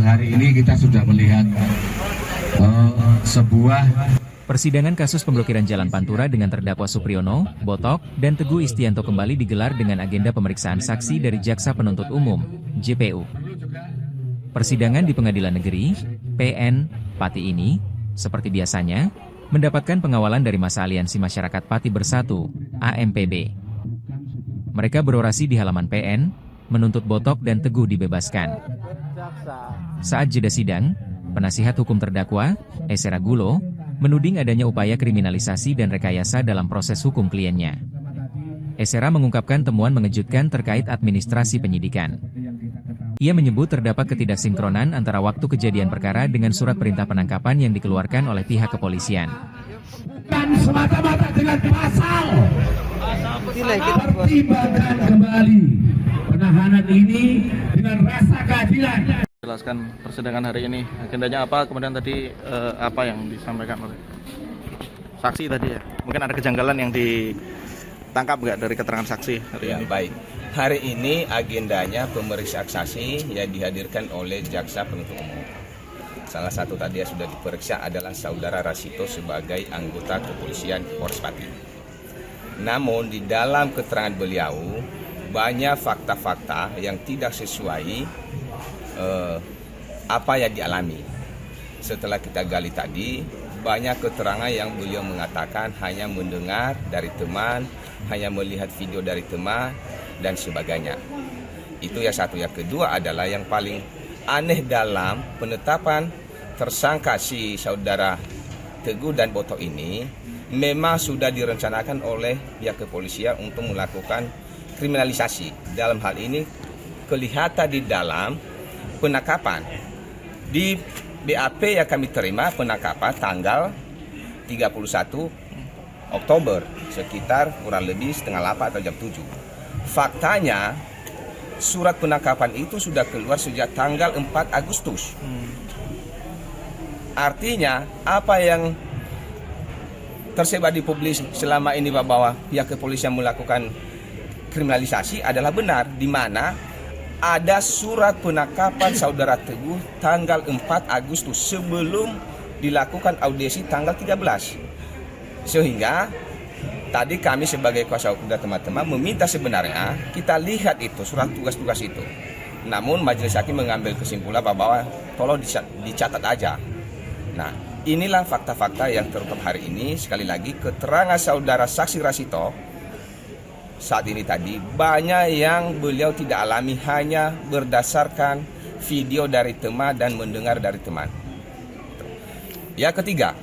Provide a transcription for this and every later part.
hari ini kita sudah melihat sebuah Persidangan kasus pemblokiran Jalan Pantura dengan terdakwa Supriyono, Botok, dan Teguh Istianto kembali digelar dengan agenda pemeriksaan saksi dari Jaksa Penuntut Umum, JPU. Persidangan di Pengadilan Negeri, PN, Pati ini, seperti biasanya, mendapatkan pengawalan dari masa Aliansi Masyarakat Pati Bersatu, AMPB. Mereka berorasi di halaman PN, menuntut Botok dan Teguh dibebaskan. Saat jeda sidang, penasihat hukum terdakwa, Esera Gulo, menuding adanya upaya kriminalisasi dan rekayasa dalam proses hukum kliennya. Esera mengungkapkan temuan mengejutkan terkait administrasi penyidikan. Ia menyebut terdapat ketidaksinkronan antara waktu kejadian perkara dengan surat perintah penangkapan yang dikeluarkan oleh pihak kepolisian. Dan semata-mata dengan pasal pertimbangkan kembali penahanan ini dengan rasa keadilan. Jelaskan persidangan hari ini, agendanya apa, kemudian tadi apa yang disampaikan oleh saksi tadi ya? Mungkin ada kejanggalan yang ditangkap nggak dari keterangan saksi hari ini? Baik, hari ini agendanya pemeriksaan saksi yang dihadirkan oleh Jaksa Penuntut Umum. Salah satu tadi yang sudah diperiksa adalah Saudara Rasito sebagai anggota kepolisian Polres Pati. Namun di dalam keterangan beliau banyak fakta-fakta yang tidak sesuai apa yang dialami. Setelah kita gali tadi, banyak keterangan yang beliau mengatakan hanya mendengar dari teman, hanya melihat video dari teman, dan sebagainya. Itu yang satu. Yang kedua adalah yang paling aneh dalam penetapan tersangka si saudara Teguh dan Botok ini, memang sudah direncanakan oleh pihak kepolisian untuk melakukan kriminalisasi. Dalam hal ini kelihatan di dalam penangkapan. Di BAP yang kami terima penangkapan tanggal 31 Oktober sekitar kurang lebih setengah 8 atau jam 7. Faktanya surat penangkapan itu sudah keluar sejak tanggal 4 Agustus. Artinya apa yang tersebar di publik selama ini bahwa pihak kepolisian melakukan kriminalisasi adalah benar, di mana ada surat penangkapan saudara Teguh tanggal 4 Agustus sebelum dilakukan audiensi tanggal 13. Sehingga tadi kami sebagai kuasa hukum dan teman-teman meminta sebenarnya kita lihat itu surat tugas-tugas itu. Namun majelis hakim mengambil kesimpulan bahwa tolong dicatat aja. Nah, inilah fakta-fakta yang terungkap hari ini. Sekali lagi keterangan saudara saksi Rasito saat ini tadi banyak yang beliau tidak alami hanya berdasarkan video dari teman dan mendengar dari teman. Yang ketiga,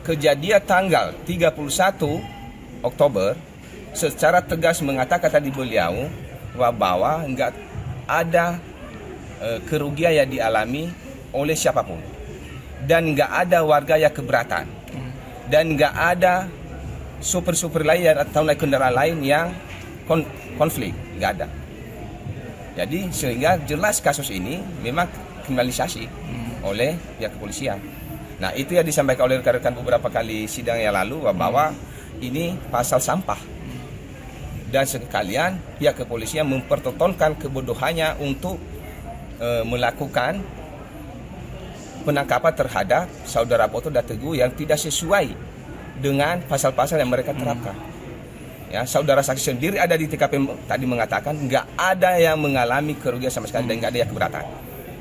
kejadian tanggal 31 Oktober secara tegas mengatakan tadi beliau bahwa enggak ada kerugian yang dialami oleh siapapun dan enggak ada warga yang keberatan dan enggak ada supir-supir lain atau naik kendaraan lain yang konflik, nggak ada. Jadi sehingga jelas kasus ini memang kriminalisasi oleh pihak kepolisian. Nah itu yang disampaikan oleh rekan-rekan beberapa kali sidang yang lalu bahwa ini pasal sampah. Dan sekalian pihak kepolisian mempertontonkan kebodohannya untuk melakukan penangkapan terhadap saudara Botok dan Teguh yang tidak sesuai dengan pasal-pasal yang mereka terapkan. Ya, saudara saksi sendiri ada di TKP tadi mengatakan nggak ada yang mengalami kerugian sama sekali dan nggak ada yang keberatan.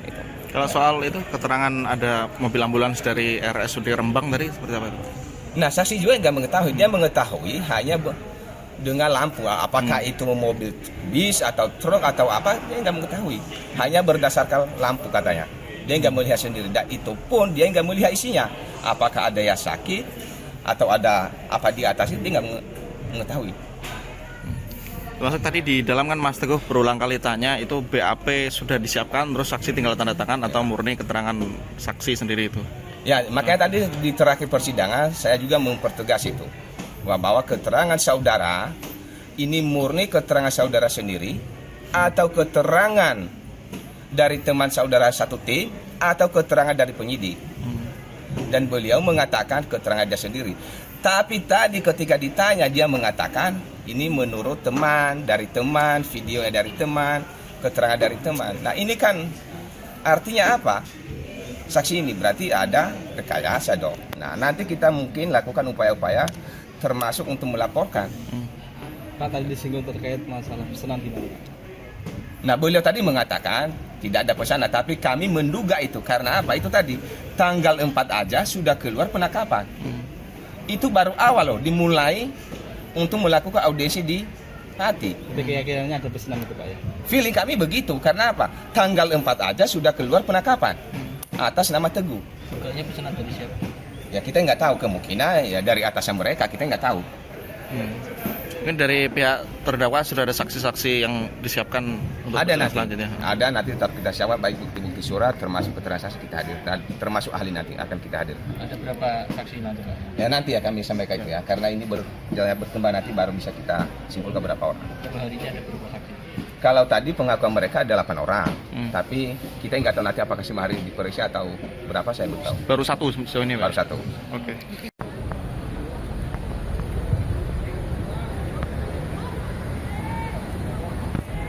Itu. Kalau soal itu keterangan ada mobil ambulans dari RSUD Rembang tadi seperti apa itu? Nah, saksi juga nggak mengetahui. Dia mengetahui hanya dengan lampu. Apakah itu mobil bis atau truk atau apa? Dia nggak mengetahui. Hanya berdasarkan lampu katanya. Dia nggak melihat sendiri. Dan itu pun dia nggak melihat isinya. Apakah ada yang sakit atau ada apa di atas itu dia nggak mengetahui. Termasuk tadi di dalam kan Mas Teguh berulang kali tanya itu BAP sudah disiapkan terus saksi tinggal tanda tangan atau murni keterangan saksi sendiri itu. Ya makanya tadi di terakhir persidangan saya juga mempertegas itu bahwa keterangan saudara ini murni keterangan saudara sendiri atau keterangan dari teman saudara satu tim atau keterangan dari penyidik. Dan beliau mengatakan keterangan dia sendiri. Tapi tadi ketika ditanya dia mengatakan ini menurut teman, dari teman, videonya dari teman, keterangan dari teman. Nah ini kan Artinya apa? Saksi ini berarti ada rekayasa dong. Nah, nanti kita mungkin lakukan upaya-upaya termasuk untuk melaporkan. Pak, tadi disinggung terkait masalah pesanan di mana? Nah, beliau tadi mengatakan tidak ada pesanan, tapi kami menduga itu karena apa? Itu tadi tanggal 4 aja sudah keluar penangkapan. Itu baru awal loh dimulai untuk melakukan audiensi di Pati. Tapi keyakinannya ada pesanan itu Pak ya? Feeling kami begitu karena apa? Tanggal 4 aja sudah keluar penangkapan atas nama Teguh. Sebenarnya pesanan dari siapa? Ya kita nggak tahu, kemungkinan ya dari atasan mereka, kita nggak tahu. Mungkin dari pihak terdakwa sudah ada saksi-saksi yang disiapkan untuk Ada persidangan nanti, selanjutnya. ada nanti tetap kita siapkan baik bukti-bukti surat termasuk keterangan saksi kita hadir, termasuk ahli nanti akan kita hadir. Ada berapa saksi nanti Pak? Ya nanti ya kami sampaikan itu ya, karena ini berkembang nanti baru bisa kita simpulkan berapa orang. Per harinya ada berapa saksi? Kalau tadi pengakuan mereka ada 8 orang, tapi kita nggak tahu nanti apakah semua hari diperiksa atau berapa saya belum tahu. Baru satu sejauh ini, Pak? Baru satu. Oke.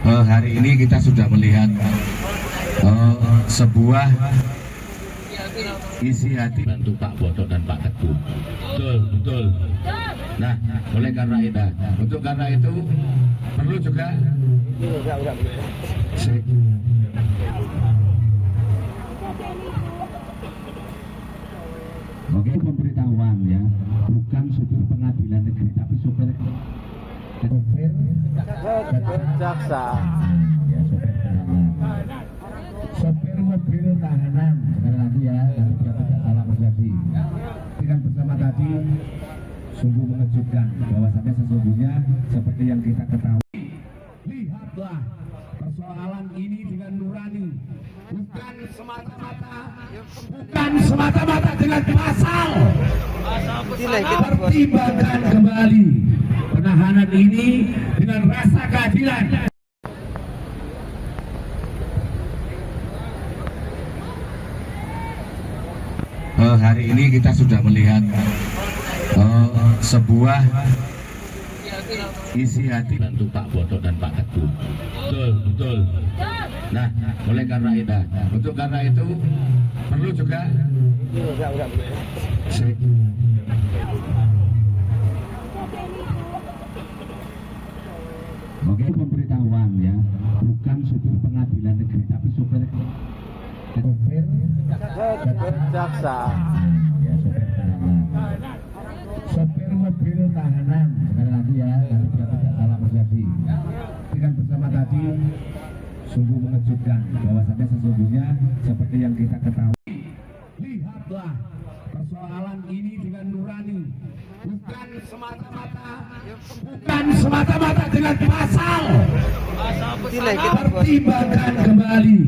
Hari ini kita sudah melihat sebuah isi hati bantu Pak Botok dan Pak Teguh. Betul, betul. Nah, oleh karena itu perlu juga Oke, pemberitahuan ya, bukan supir pengadilan negeri tapi supir Jaksa. ya, sopir mobil tahanan sekali lagi ya, nanti biar tidak salah persepsi. Dengan bersama tadi sungguh mengejutkan bahwasannya sesungguhnya seperti yang kita ketahui. Lihatlah persoalan ini dengan nurani, bukan semata-mata dengan pasal. Pertimbangkan kembali penahanan ini dengan rasa keadilan. Hari ini kita sudah melihat sebuah isi hati bantu Pak Botok dan Pak Teguh. Betul, betul. Nah, oleh karena itu perlu juga Oke, pemberitahuan ya, bukan supir pengadilan negeri tapi supir Jaksa. ya, sopir mobil tahanan sekali lagi ya, nanti biar tidak salah persepsi. Dengan bersama tadi sungguh mengejutkan bahwasannya sesungguhnya seperti yang kita ketahui. Lihatlah persoalan ini dengan nurani, bukan semata-mata dengan pasal. Pertimbangkan kembali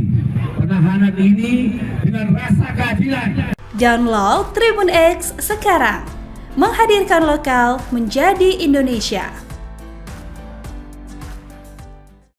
penahanan ini dengan rasa keadilan. Download Tribun X sekarang, menghadirkan lokal menjadi Indonesia.